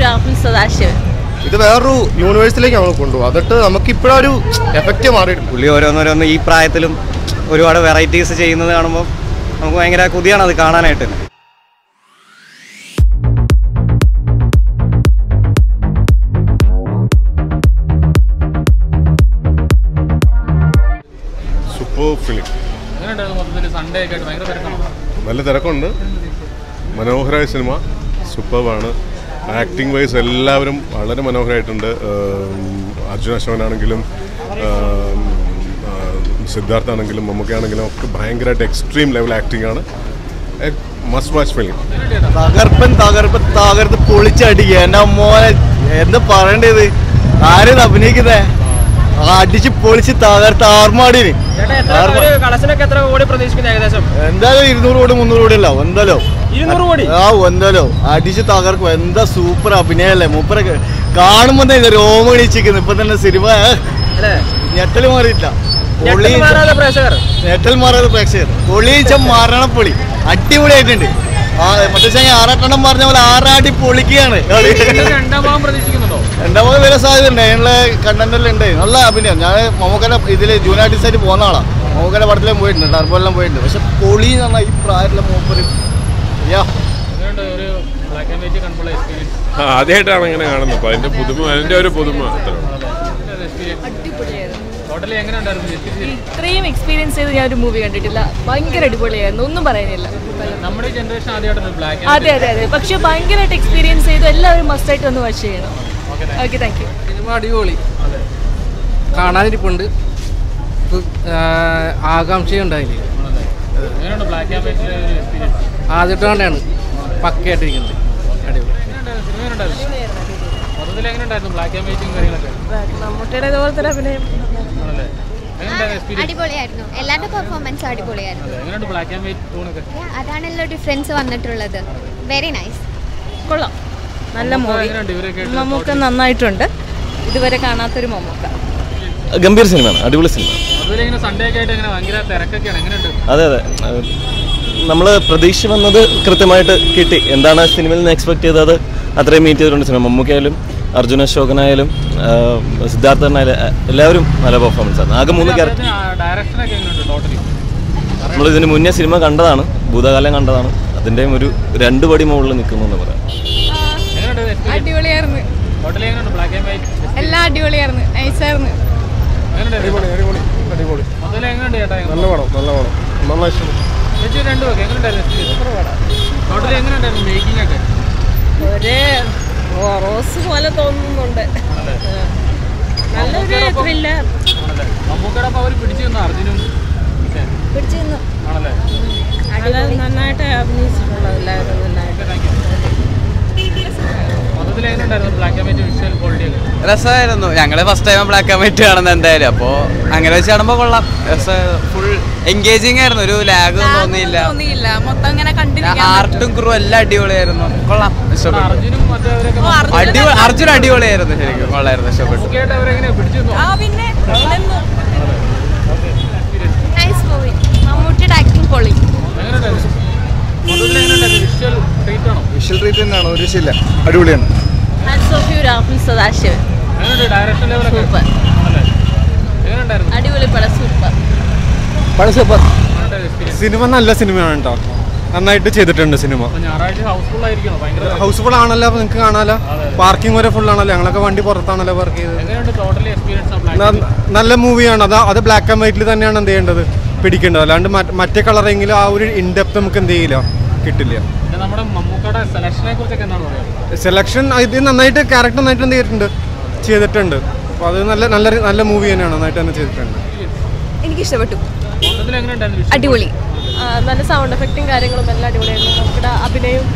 രാഹുൽ സദാശിവൻ. ഇത് വേറൊരു യൂണിവേഴ്സിലേക്ക് നമ്മൾ കൊണ്ടുപോകും. അതിട്ട് നമുക്ക് ഇപ്പോഴൊരു എഫക്റ്റ് മാറിയിട്ടുണ്ട്. പുള്ളി ഓരോന്നോരോന്ന് ഈ പ്രായത്തിലും ഒരുപാട് വെറൈറ്റീസ് ചെയ്യുന്നത് കാണുമ്പോൾ നമുക്ക് ഭയങ്കര കൊതിയാണ് അത് കാണാനായിട്ട്. Super film. നല്ല തിരക്കുണ്ട്. മനോഹരമായ സിനിമ, സൂപ്പർബാണ്. ആക്ടിങ് വൈസ് എല്ലാവരും വളരെ മനോഹരമായിട്ടുണ്ട്. അർജുൻ അശോകനാണെങ്കിലും സിദ്ധാർത്ഥ ആണെങ്കിലും മമ്മൂക്കയാണെങ്കിലും ഒക്കെ ഭയങ്കരമായിട്ട് എക്സ്ട്രീം ലെവൽ ആക്ടിംഗ് ആണ്. Must watch film. തകർത്ത് പൊളിച്ചടിക്കുക. എൻ്റെ മോനെ എന്താ പറയേണ്ടത്, ആരും അഭിനയിക്കുന്നേ അടിച്ച് പൊളിച്ച് തകർത്ത് ആർമാടിന്. എന്തായാലും 200 കോടി 300 കോടി അല്ല എന്തായാലും എന്തായാലും അടിച്ച് തകർക്കും. എന്താ സൂപ്പർ അഭിനയല്ലേ മൂപ്പര കാണുമ്പോ തന്നെ രോമണിച്ചിരിക്കുന്നു. ഇപ്പൊ തന്നെ സിനിമ ഞെട്ടൽ മാറിയില്ല. ഞെട്ടൽ മാറാതെ പ്രേക്ഷകർ പൊളിച്ച മരണപ്പൊളി അടിപൊളിയായിട്ടുണ്ട്. മറ്റേ 6 പറഞ്ഞ പോലെ 6 അടി പൊളിക്കുകയാണ്. രണ്ടാമത് വരെ സാധ്യത ഉണ്ട്. അതിനുള്ള കണ്ടന്റെല്ലാം ഉണ്ട്. നല്ല അഭിനയം. ഞാൻ മമ്മൂക്കയുടെ ഇതിൽ ജൂനിയർ ആർട്ടിസ്റ്റായിട്ട് പോകുന്ന ആളാണ്. മമ്മൂക്കയുടെ പടത്തിലും പോയിട്ടുണ്ട്, ടർബോലെല്ലാം പോയിട്ടുണ്ട്. പക്ഷെ പൊളി എന്ന് പറഞ്ഞാൽ ഈ പ്രായത്തിലെ മൂപ്പര് ആദ്യമായിട്ടാണ് ഇങ്ങനെ കാണുന്നത്. അപ്പോൾ അതിന്റെ പുതുമ, അതിന്റെ ഒരു പുതുമ ഇത്രയും എക്സ്പീരിയൻസ് ചെയ്ത് ഞാൻ ഒരു മൂവി കണ്ടിട്ടില്ല. ഭയങ്കര അടിപൊളിയായിരുന്നു, ഒന്നും പറയാനില്ല. അതെ അതെ അതെ, പക്ഷെ ഭയങ്കരമായിട്ട് എക്സ്പീരിയൻസ് ചെയ്തു. എല്ലാവരും മസ്റ്റായിട്ട് ഒന്ന് വാച്ച് ചെയ്യണം. Okay, thank you. സിനിമ അടിപൊളി, കാണാനിരിപ്പുണ്ട്. ആകാംക്ഷയുണ്ടായില്ലേ? ആദ്യമായിട്ടാണ് പക്കയായിട്ടിരിക്കുന്നത്. മമ്മൂട്ടിയുടെ ഇതുപോലെ തന്നെ അഭിനയം അടിപൊളിയായിരുന്നു. എല്ലാവരുടെ പെർഫോമൻസ് അടിപൊളിയായിരുന്നു. അതാണല്ലോ ഡിഫറൻസ് വന്നിട്ടുള്ളത്. വെരി നൈസ്, കൊള്ളാം. നല്ല മൂവി. മമ്മൂക്ക നന്നായിട്ടുണ്ട്. ഇതുവരെ കാണാത്തൊരു മമ്മൂക്ക. ഗംഭീര സിനിമയാണ്, അടിപൊളി സിനിമ. അതെ അതെ, നമ്മൾ പ്രതീക്ഷ വന്നത് കൃത്യമായിട്ട് കിട്ടി. എന്താണ് സിനിമയിൽ നിന്ന് എക്സ്പെക്ട് ചെയ്തത് അത്രയും മീറ്റ് ചെയ്തിട്ടുണ്ട് സിനിമ. മമ്മൂക്കയായാലും അർജുൻ അശോകനായാലും സിദ്ധാർത്ഥനായാലും എല്ലാവരും നല്ല പെർഫോമൻസ് ആണ്. ആകെ 3 ക്യാരക്ടർ. നമ്മളിതിന് മുന്നേ സിനിമ കണ്ടതാണ്, ഭൂതകാലം കണ്ടതാണ്. അതിൻ്റെയും ഒരു 2 പടി മുകളിൽ നിൽക്കുന്നു എന്ന് പറയാം. അടിപൊളിയായിരുന്നു, എല്ലാം അടിപൊളിയായിരുന്നു, നൈസായിരുന്നു. നല്ല പടം, നല്ല പടം, നല്ല ഇഷ്ടം. ഒരേ റോസ് പോലെ തോന്നുന്നുണ്ട്. നല്ലൊരു ത്രില്ലർ. നന്നായിട്ട് അഭിനയിച്ചിട്ടുള്ളത് എല്ലാവരും നന്നായിട്ട്. രസമായിരുന്നു. ഞങ്ങൾ first time black and white കാണുന്നത് എന്തായാലും. അപ്പോൾ അങ്ങനെ വെച്ച് കാണുമ്പോൾ കൊള്ളാം. ഫുൾ എൻഗേജിങ് ആയിരുന്നു. ഒരു ലാഗ് തോന്നിയില്ല. ആർട്ടും ക്രൂ എല്ലാം അടിപൊളിയായിരുന്നു. കൊള്ളാം, ഇഷ്ടപ്പെട്ടു. അർജുൻ അടിപൊളിയായിരുന്നു, ശരിക്കും കൊള്ളായിരുന്നു, ഇഷ്ടപ്പെട്ടു. വിഷ്വൽ ട്രീറ്റ് തന്നെയാണ്, ഒരു വിഷയമില്ല, അടിപൊളിയാണ്. രാഹുൽ സദാശിവൻ. സൂപ്പർ, അടിപൊളി പടം, സൂപ്പർ. സിനിമ നല്ല സിനിമയാണ് കേട്ടോ, നന്നായിട്ട് ചെയ്തിട്ടുണ്ട് സിനിമ. ഹൗസ്ഫുൾ ആണല്ലോ, നിങ്ങൾക്ക് കാണാലോ. പാർക്കിംഗ് വരെ ഫുൾ ആണല്ലോ. ഞങ്ങളൊക്കെ വണ്ടി പുറത്താണല്ലോ പാർക്ക് ചെയ്തത്. നല്ല മൂവിയാണ്. അത് ബ്ലാക്ക് ആൻഡ് വൈറ്റിൽ തന്നെയാണ് എന്ത് ചെയ്യേണ്ടത്, പിടിക്കേണ്ടത്. അല്ലാണ്ട് മറ്റേ കളറെങ്കിലും ആ ഒരു ഇൻഡെപ്ത് നമുക്ക് എന്ത് ചെയ്യില്ല, കിട്ടില്ല. സെലക്ഷൻ ഇത് നന്നായിട്ട് ക്യാരക്ടർ നന്നായിട്ട് എന്ത് ചെയ്തിട്ടുണ്ട്. അപ്പോൾ അത് നല്ല മൂവി തന്നെയാണ്, നന്നായിട്ട് തന്നെ ചെയ്തിട്ടുണ്ട്. എനിക്കിഷ്ടപ്പെട്ടു, അടിപൊളി. നല്ല സൗണ്ട് എഫക്റ്റും കാര്യങ്ങളും എല്ലാം അടിപൊളിയായിരുന്നു. നമ്മുടെ അഭിനയവും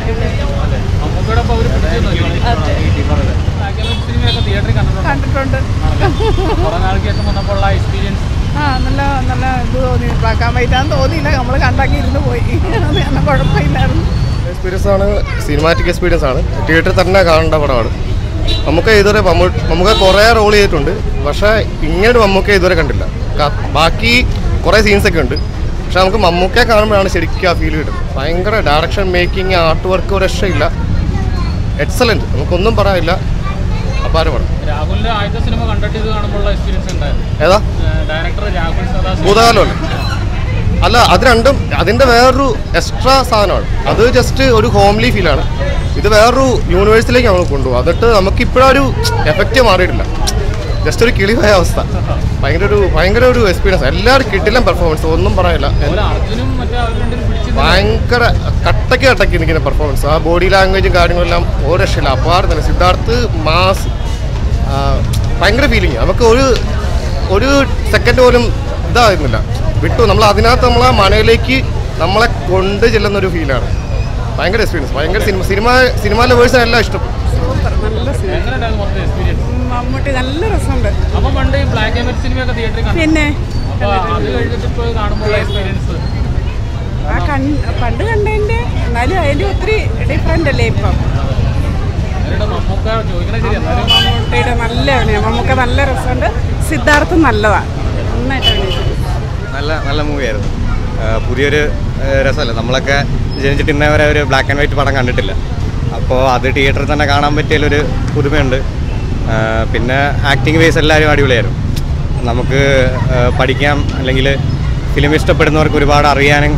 കണ്ടിട്ടുണ്ട്. നല്ല ഇത് തോന്നി. ബ്ലാക്ക് ആൻഡ് വൈറ്റ് ആണെന്ന് തോന്നിയില്ല, നമ്മൾ കണ്ടാക്കി ഇരുന്ന് പോയി. കുഴപ്പമില്ലായിരുന്നു. എക്സ്പീരിയൻസ് ആണ്, സിനിമാറ്റിക് എക്സ്പീരിയൻസ് ആണ്. തിയേറ്ററിൽ തന്നെ കാണേണ്ട പടമാണ്. നമുക്ക് ഇതുവരെ നമുക്ക് കുറേ റോൾ ചെയ്തിട്ടുണ്ട്, പക്ഷേ ഇങ്ങനെ മമ്മൂക്ക ഇതുവരെ കണ്ടില്ല. ബാക്കി കുറേ സീൻസൊക്കെ ഉണ്ട്, പക്ഷെ നമുക്ക് മമ്മൂക്കയെ കാണുമ്പോഴാണ് ശരിക്കും ആ ഫീൽ കിട്ടുന്നത്. ഭയങ്കര ഡയറക്ഷൻ, മേക്കിംഗ്, ആർട്ട് വർക്ക് ഒരു രക്ഷയില്ല. എക്സലൻറ്റ്, നമുക്കൊന്നും പറയാനില്ല. അപാര പടം. രാഹുലിന്റെ ആദ്യത്തെ സിനിമ കണ്ടിട്ട് ഇത് കാണുമ്പോൾ എക്സ്പീരിയൻസ് ഉണ്ടായിരുന്നു. ഏതാ ഡയറക്ടർ രാഹുൽ സദാശിവം ഭൂതകാലമല്ലേ? അല്ല, അത് രണ്ടും അതിൻ്റെ വേറൊരു എക്സ്ട്രാ സാധനമാണ്. അത് ജസ്റ്റ് ഒരു ഹോംലി ഫീലാണ്. ഇത് വേറൊരു യൂണിവേഴ്സിലേക്ക് നമ്മൾ കൊണ്ടുപോകും. എന്നിട്ട് നമുക്കിപ്പോഴൊരു എഫക്റ്റ് മാറിയിട്ടില്ല, ജസ്റ്റ് ഒരു കിളിയായ അവസ്ഥ. ഭയങ്കര ഒരു എക്സ്പീരിയൻസ്. എല്ലാവരും കിട്ടില്ല പെർഫോമൻസ്, ഒന്നും പറയാനില്ല. ഭയങ്കര കട്ടയ്ക്ക് നിൽക്കുന്ന പെർഫോമൻസ്. ആ ബോഡി ലാംഗ്വേജും കാര്യങ്ങളെല്ലാം ഒരു രക്ഷയില്ല, അപ്പാറ് തന്നെ. സിദ്ധാർത്ഥ് മാസ്, ഭയങ്കര ഫീലിംഗ്. നമുക്ക് ഒരു സെക്കൻഡ് പോലും ഇതായിരുന്നില്ല, വിട്ടു. നമ്മൾ അതിനകത്ത് നമ്മളെ മനയിലേക്ക് നമ്മളെ കൊണ്ട് ചെല്ലുന്നൊരു ഫീലാണ്. ഭയങ്കര എക്സ്പീരിയൻസ്, ഭയങ്കര സിനിമ ലവേഴ്സിനെ എല്ലാം ഇഷ്ടപ്പെട്ടു. മമ്മൂട്ടി നല്ല രസമുണ്ട്. പിന്നെ പണ്ട് കണ്ടതിന്റെ എന്നാലും അതിന്റെ ഒത്തിരി ഡിഫറെന്റ് അല്ലേ ഇപ്പം. മമ്മൂട്ടിയുടെ നല്ല അഭിനയം, മമ്മൂക്ക നല്ല രസമുണ്ട്. സിദ്ധാർത്ഥ് നല്ലതാണ്, നന്നായിട്ട് അഭിനയിച്ചു. നല്ല മൂവിയായിരുന്നു. പുതിയൊരു രസമല്ലേ, നമ്മളൊക്കെ ജനിച്ചിട്ട് ഇന്നേ വരെ ഒരു ബ്ലാക്ക് ആൻഡ് വൈറ്റ് പടം കണ്ടിട്ടില്ല. അപ്പോൾ അത് തിയേറ്ററിൽ തന്നെ കാണാൻ പറ്റിയൊരു പുതുമയുണ്ട്. പിന്നെ ആക്ടിങ് വേസ് എല്ലാവരും അടിപൊളിയായിരുന്നു. നമുക്ക് പഠിക്കാം, അല്ലെങ്കിൽ ഫിലിം ഇഷ്ടപ്പെടുന്നവർക്ക് ഒരുപാട് അറിയാനും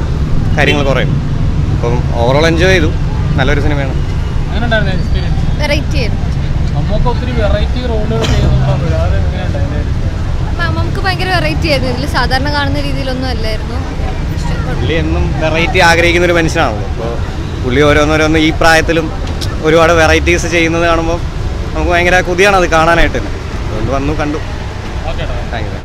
കാര്യങ്ങൾ കുറയും. അപ്പം ഓവറോൾ എൻജോയ് ചെയ്തു. നല്ലൊരു സിനിമയാണ്. നമുക്ക് ഭയങ്കര വെറൈറ്റി ആയിരുന്നു. ഇതിൽ സാധാരണ കാണുന്ന രീതിയിലൊന്നും അല്ലായിരുന്നു. പുള്ളി എന്നും വെറൈറ്റി ആഗ്രഹിക്കുന്ന ഒരു മനുഷ്യനാണല്ലോ. അപ്പോൾ പുള്ളി ഓരോന്നോരോന്ന് ഈ പ്രായത്തിലും ഒരുപാട് വെറൈറ്റീസ് ചെയ്യുന്നത് കാണുമ്പോൾ നമുക്ക് ഭയങ്കര കൊതിയാണ് അത് കാണാനായിട്ട്. അതുകൊണ്ട് വന്നു കണ്ടു. Thank you.